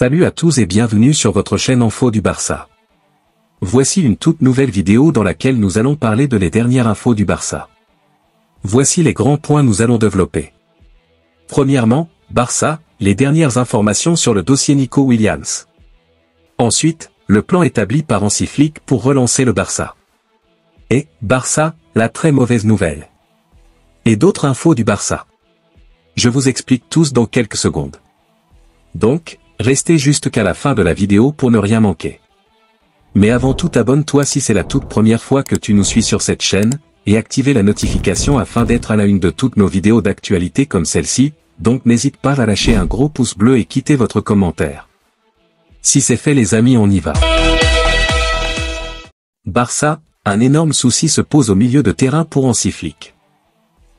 Salut à tous et bienvenue sur votre chaîne Info du Barça. Voici une toute nouvelle vidéo dans laquelle nous allons parler de les dernières infos du Barça. Voici les grands points nous allons développer. Premièrement, Barça, les dernières informations sur le dossier Nico Williams. Ensuite, le plan établi par Hansi Flick pour relancer le Barça. Et, Barça, la très mauvaise nouvelle. Et d'autres infos du Barça. Je vous explique tous dans quelques secondes. Donc, restez juste qu'à la fin de la vidéo pour ne rien manquer. Mais avant tout, abonne-toi si c'est la toute première fois que tu nous suis sur cette chaîne, et activez la notification afin d'être à la une de toutes nos vidéos d'actualité comme celle-ci, donc n'hésite pas à lâcher un gros pouce bleu et quitter votre commentaire. Si c'est fait les amis, on y va. Barça, un énorme souci se pose au milieu de terrain pour Hansi Flick.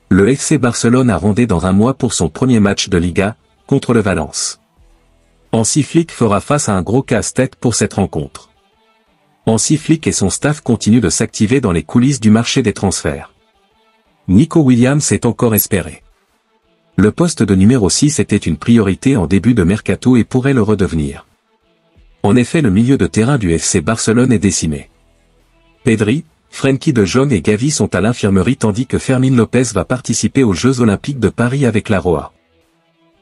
Le FC Barcelone a rondé dans un mois pour son premier match de Liga, contre le Valence. Hansi Flick fera face à un gros casse-tête pour cette rencontre. Hansi Flick et son staff continuent de s'activer dans les coulisses du marché des transferts. Nico Williams est encore espéré. Le poste de numéro 6 était une priorité en début de mercato et pourrait le redevenir. En effet, le milieu de terrain du FC Barcelone est décimé. Pedri, Frenkie de Jong et Gavi sont à l'infirmerie tandis que Fermín López va participer aux Jeux Olympiques de Paris avec la Roja.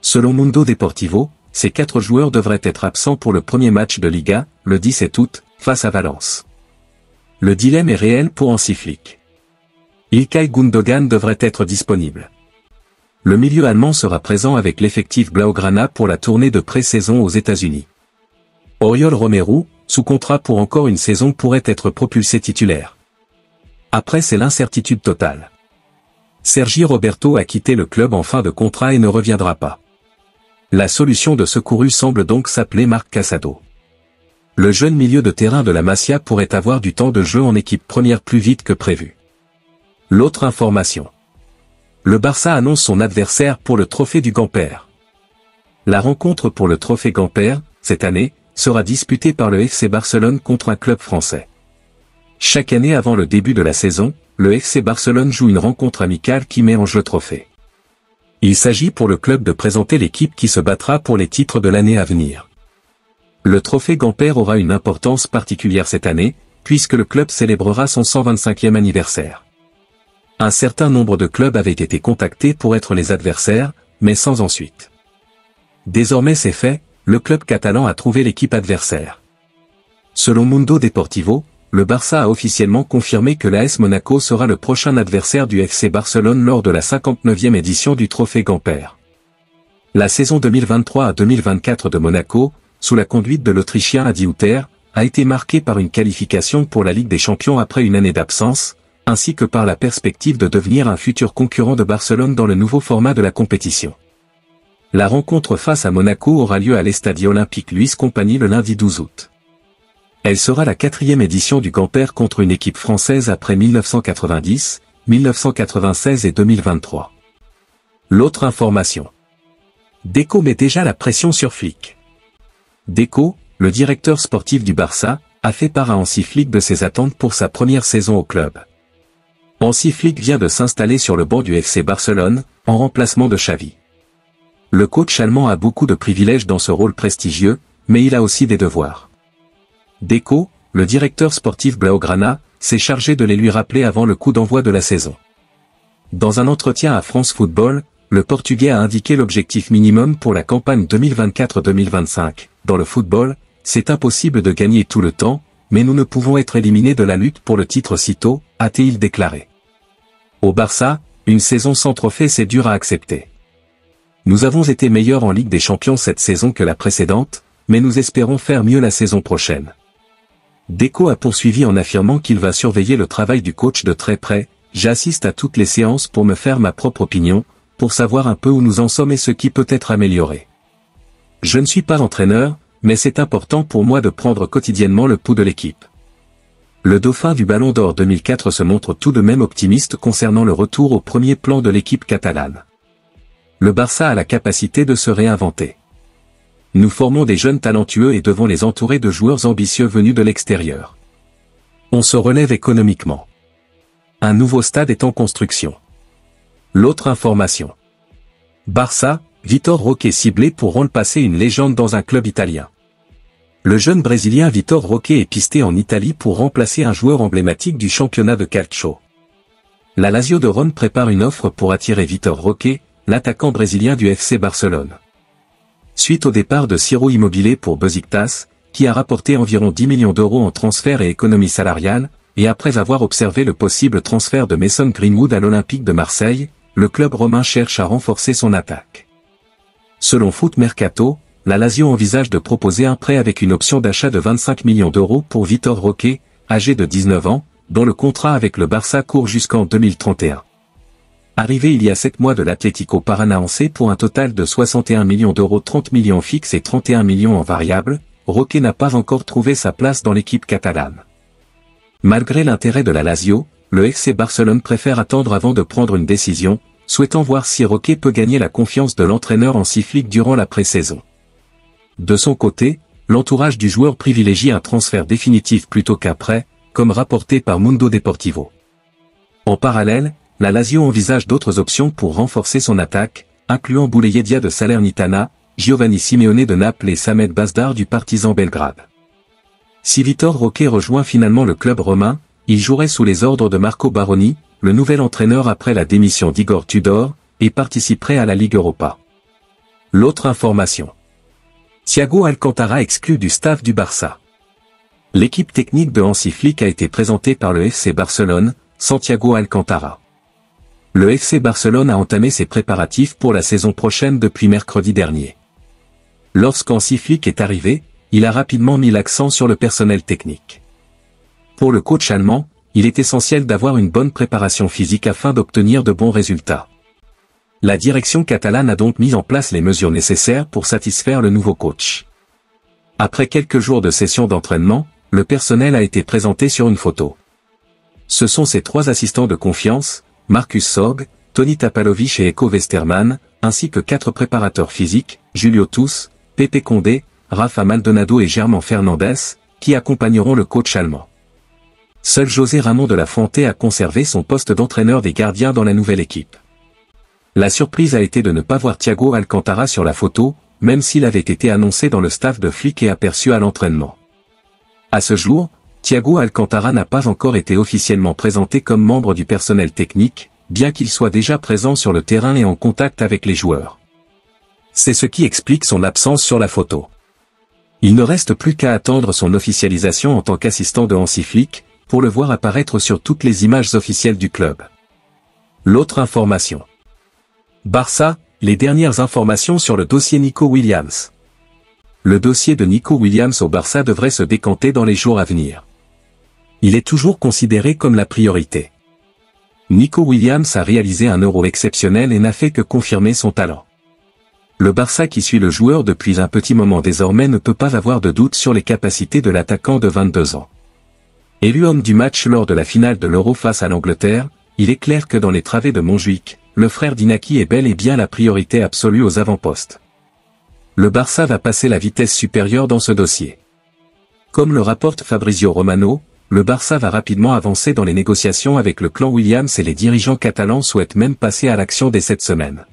Selon Mundo Deportivo, ces 4 joueurs devraient être absents pour le premier match de Liga, le 17 août, face à Valence. Le dilemme est réel pour Hansi Flick. İlkay Gündoğan devrait être disponible. Le milieu allemand sera présent avec l'effectif Blaugrana pour la tournée de pré-saison aux États-Unis. Oriol Romero, sous contrat pour encore une saison, pourrait être propulsé titulaire. Après, c'est l'incertitude totale. Sergi Roberto a quitté le club en fin de contrat et ne reviendra pas. La solution de secouru semble donc s'appeler Marc Casado. Le jeune milieu de terrain de la Masia pourrait avoir du temps de jeu en équipe première plus vite que prévu. L'autre information. Le Barça annonce son adversaire pour le trophée du Gamper. La rencontre pour le trophée Gamper, cette année, sera disputée par le FC Barcelone contre un club français. Chaque année avant le début de la saison, le FC Barcelone joue une rencontre amicale qui met en jeu le trophée. Il s'agit pour le club de présenter l'équipe qui se battra pour les titres de l'année à venir. Le trophée Gamper aura une importance particulière cette année, puisque le club célébrera son 125e anniversaire. Un certain nombre de clubs avaient été contactés pour être les adversaires, mais sans ensuite. Désormais c'est fait, le club catalan a trouvé l'équipe adversaire. Selon Mundo Deportivo, le Barça a officiellement confirmé que l'AS Monaco sera le prochain adversaire du FC Barcelone lors de la 59e édition du trophée Gamper. La saison 2023 à 2024 de Monaco, sous la conduite de l'Autrichien Adi Hütter, a été marquée par une qualification pour la Ligue des Champions après une année d'absence, ainsi que par la perspective de devenir un futur concurrent de Barcelone dans le nouveau format de la compétition. La rencontre face à Monaco aura lieu à l'Estadio Olympique Luis Compagnie le lundi 12 août. Elle sera la 4e édition du Gamper contre une équipe française après 1990, 1996 et 2023. L'autre information. Deco met déjà la pression sur Flick. Deco, le directeur sportif du Barça, a fait part à Hansi Flick de ses attentes pour sa première saison au club. Hansi Flick vient de s'installer sur le banc du FC Barcelone, en remplacement de Xavi. Le coach allemand a beaucoup de privilèges dans ce rôle prestigieux, mais il a aussi des devoirs. Deco, le directeur sportif Blaugrana, s'est chargé de les lui rappeler avant le coup d'envoi de la saison. Dans un entretien à France Football, le Portugais a indiqué l'objectif minimum pour la campagne 2024-2025. Dans le football, c'est impossible de gagner tout le temps, mais nous ne pouvons être éliminés de la lutte pour le titre sitôt, a-t-il déclaré. Au Barça, une saison sans trophée c'est dur à accepter. Nous avons été meilleurs en Ligue des Champions cette saison que la précédente, mais nous espérons faire mieux la saison prochaine. Deco a poursuivi en affirmant qu'il va surveiller le travail du coach de très près. J'assiste à toutes les séances pour me faire ma propre opinion, pour savoir un peu où nous en sommes et ce qui peut être amélioré. Je ne suis pas entraîneur, mais c'est important pour moi de prendre quotidiennement le pouls de l'équipe. Le dauphin du Ballon d'Or 2004 se montre tout de même optimiste concernant le retour au premier plan de l'équipe catalane. Le Barça a la capacité de se réinventer. Nous formons des jeunes talentueux et devons les entourer de joueurs ambitieux venus de l'extérieur. On se relève économiquement. Un nouveau stade est en construction. L'autre information. Barça, Vitor Roque ciblé pour remplacer une légende dans un club italien. Le jeune Brésilien Vitor Roque est pisté en Italie pour remplacer un joueur emblématique du championnat de calcio. La Lazio de Rome prépare une offre pour attirer Vitor Roque, l'attaquant brésilien du FC Barcelone. Suite au départ de Ciro Immobile pour Besiktas, qui a rapporté environ 10 millions d'euros en transfert et économie salariale, et après avoir observé le possible transfert de Mason Greenwood à l'Olympique de Marseille, le club romain cherche à renforcer son attaque. Selon Foot Mercato, la Lazio envisage de proposer un prêt avec une option d'achat de 25 millions d'euros pour Vitor Roque, âgé de 19 ans, dont le contrat avec le Barça court jusqu'en 2031. Arrivé il y a 7 mois de l'Atlético Paranaense pour un total de 61 millions d'euros, 30 millions fixes et 31 millions en variables, Roque n'a pas encore trouvé sa place dans l'équipe catalane. Malgré l'intérêt de la Lazio, le FC Barcelone préfère attendre avant de prendre une décision, souhaitant voir si Roque peut gagner la confiance de l'entraîneur Hansi Flick durant la pré-saison. De son côté, l'entourage du joueur privilégie un transfert définitif plutôt qu'un prêt, comme rapporté par Mundo Deportivo. En parallèle, la Lazio envisage d'autres options pour renforcer son attaque, incluant Boulayedia de Salernitana, Giovanni Simeone de Naples et Samed Bazdar du Partizan Belgrade. Si Vitor Roque rejoint finalement le club romain, il jouerait sous les ordres de Marco Baroni, le nouvel entraîneur après la démission d'Igor Tudor, et participerait à la Ligue Europa. L'autre information. Thiago Alcantara exclu du staff du Barça. L'équipe technique de Hansi Flick a été présentée par le FC Barcelone, sans Thiago Alcantara. Le FC Barcelone a entamé ses préparatifs pour la saison prochaine depuis mercredi dernier. Lorsqu'Hansi Flick est arrivé, il a rapidement mis l'accent sur le personnel technique. Pour le coach allemand, il est essentiel d'avoir une bonne préparation physique afin d'obtenir de bons résultats. La direction catalane a donc mis en place les mesures nécessaires pour satisfaire le nouveau coach. Après quelques jours de session d'entraînement, le personnel a été présenté sur une photo. Ce sont ses 3 assistants de confiance, Marcus Sorg, Toni Tapalovic et Eko Westermann, ainsi que 4 préparateurs physiques, Julio Tous, Pepe Condé, Rafa Maldonado et Germán Fernandez, qui accompagneront le coach allemand. Seul José Ramón de la Fuente a conservé son poste d'entraîneur des gardiens dans la nouvelle équipe. La surprise a été de ne pas voir Thiago Alcantara sur la photo, même s'il avait été annoncé dans le staff de Flick et aperçu à l'entraînement. À ce jour, Thiago Alcantara n'a pas encore été officiellement présenté comme membre du personnel technique, bien qu'il soit déjà présent sur le terrain et en contact avec les joueurs. C'est ce qui explique son absence sur la photo. Il ne reste plus qu'à attendre son officialisation en tant qu'assistant de Hansi Flick, pour le voir apparaître sur toutes les images officielles du club. L'autre information. Barça, les dernières informations sur le dossier Nico Williams. Le dossier de Nico Williams au Barça devrait se décanter dans les jours à venir. Il est toujours considéré comme la priorité. Nico Williams a réalisé un Euro exceptionnel et n'a fait que confirmer son talent. Le Barça qui suit le joueur depuis un petit moment désormais ne peut pas avoir de doute sur les capacités de l'attaquant de 22 ans. Élu homme du match lors de la finale de l'Euro face à l'Angleterre, il est clair que dans les travées de Montjuïc, le frère d'Inaki est bel et bien la priorité absolue aux avant-postes. Le Barça va passer la vitesse supérieure dans ce dossier. Comme le rapporte Fabrizio Romano, le Barça va rapidement avancer dans les négociations avec le clan Williams et les dirigeants catalans souhaitent même passer à l'action dès cette semaine.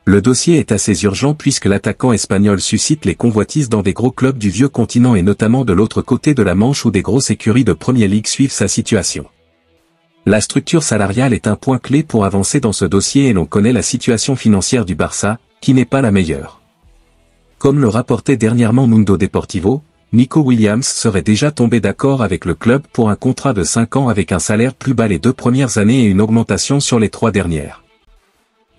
Le dossier est assez urgent puisque l'attaquant espagnol suscite les convoitises dans des gros clubs du vieux continent et notamment de l'autre côté de la Manche où des grosses écuries de Premier League suivent sa situation. La structure salariale est un point clé pour avancer dans ce dossier et l'on connaît la situation financière du Barça, qui n'est pas la meilleure. Comme le rapportait dernièrement Mundo Deportivo, Nico Williams serait déjà tombé d'accord avec le club pour un contrat de 5 ans avec un salaire plus bas les 2 premières années et une augmentation sur les 3 dernières.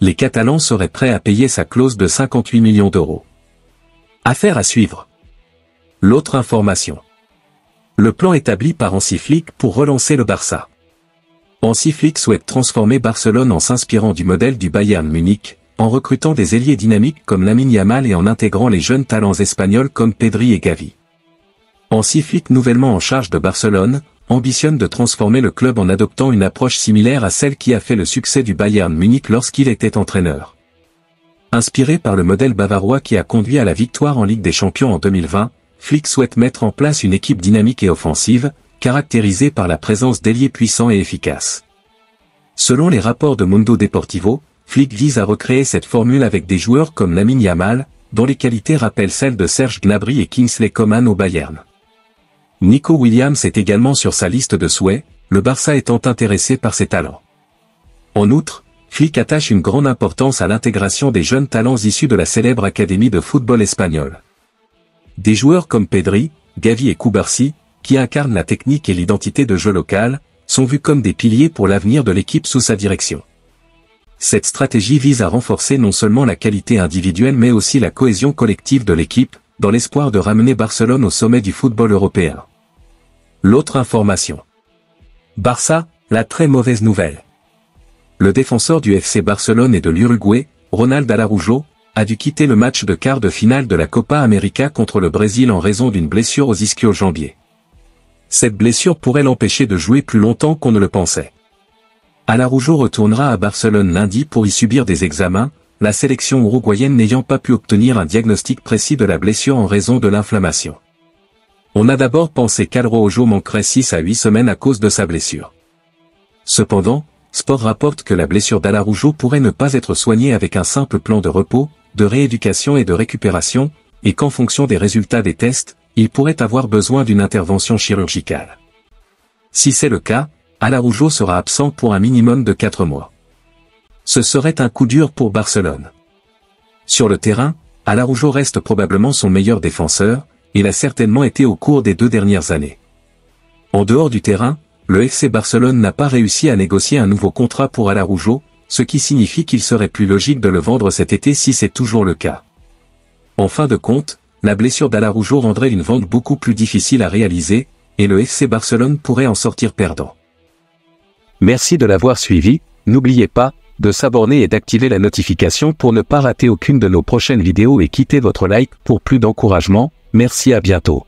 Les Catalans seraient prêts à payer sa clause de 58 millions d'euros. Affaire à suivre. L'autre information. Le plan établi par Hansi Flick pour relancer le Barça. Hansi Flick souhaite transformer Barcelone en s'inspirant du modèle du Bayern Munich, en recrutant des ailiers dynamiques comme Lamine Yamal et en intégrant les jeunes talents espagnols comme Pedri et Gavi. Hansi Flick, nouvellement en charge de Barcelone, ambitionne de transformer le club en adoptant une approche similaire à celle qui a fait le succès du Bayern Munich lorsqu'il était entraîneur. Inspiré par le modèle bavarois qui a conduit à la victoire en Ligue des Champions en 2020, Flick souhaite mettre en place une équipe dynamique et offensive, caractérisée par la présence d'ailiers puissants et efficaces. Selon les rapports de Mundo Deportivo, Flick vise à recréer cette formule avec des joueurs comme Lamine Yamal, dont les qualités rappellent celles de Serge Gnabry et Kingsley Coman au Bayern. Nico Williams est également sur sa liste de souhaits, le Barça étant intéressé par ses talents. En outre, Flick attache une grande importance à l'intégration des jeunes talents issus de la célèbre académie de football espagnole. Des joueurs comme Pedri, Gavi et Cubarsí, qui incarnent la technique et l'identité de jeu local, sont vus comme des piliers pour l'avenir de l'équipe sous sa direction. Cette stratégie vise à renforcer non seulement la qualité individuelle mais aussi la cohésion collective de l'équipe, dans l'espoir de ramener Barcelone au sommet du football européen. L'autre information. Barça, la très mauvaise nouvelle. Le défenseur du FC Barcelone et de l'Uruguay, Ronald Araujo, a dû quitter le match de quart de finale de la Copa América contre le Brésil en raison d'une blessure aux ischio-jambiers. Cette blessure pourrait l'empêcher de jouer plus longtemps qu'on ne le pensait. Araujo retournera à Barcelone lundi pour y subir des examens, la sélection uruguayenne n'ayant pas pu obtenir un diagnostic précis de la blessure en raison de l'inflammation. On a d'abord pensé qu'Araujo manquerait 6 à 8 semaines à cause de sa blessure. Cependant, Sport rapporte que la blessure d'Araujo pourrait ne pas être soignée avec un simple plan de repos, de rééducation et de récupération, et qu'en fonction des résultats des tests, il pourrait avoir besoin d'une intervention chirurgicale. Si c'est le cas, Araujo sera absent pour un minimum de 4 mois. Ce serait un coup dur pour Barcelone. Sur le terrain, Araujo reste probablement son meilleur défenseur, il a certainement été au cours des 2 dernières années. En dehors du terrain, le FC Barcelone n'a pas réussi à négocier un nouveau contrat pour Araujo, ce qui signifie qu'il serait plus logique de le vendre cet été si c'est toujours le cas. En fin de compte, la blessure d'Araujo rendrait une vente beaucoup plus difficile à réaliser, et le FC Barcelone pourrait en sortir perdant. Merci de l'avoir suivi, n'oubliez pas de s'abonner et d'activer la notification pour ne pas rater aucune de nos prochaines vidéos et quittez votre like pour plus d'encouragement, merci à bientôt.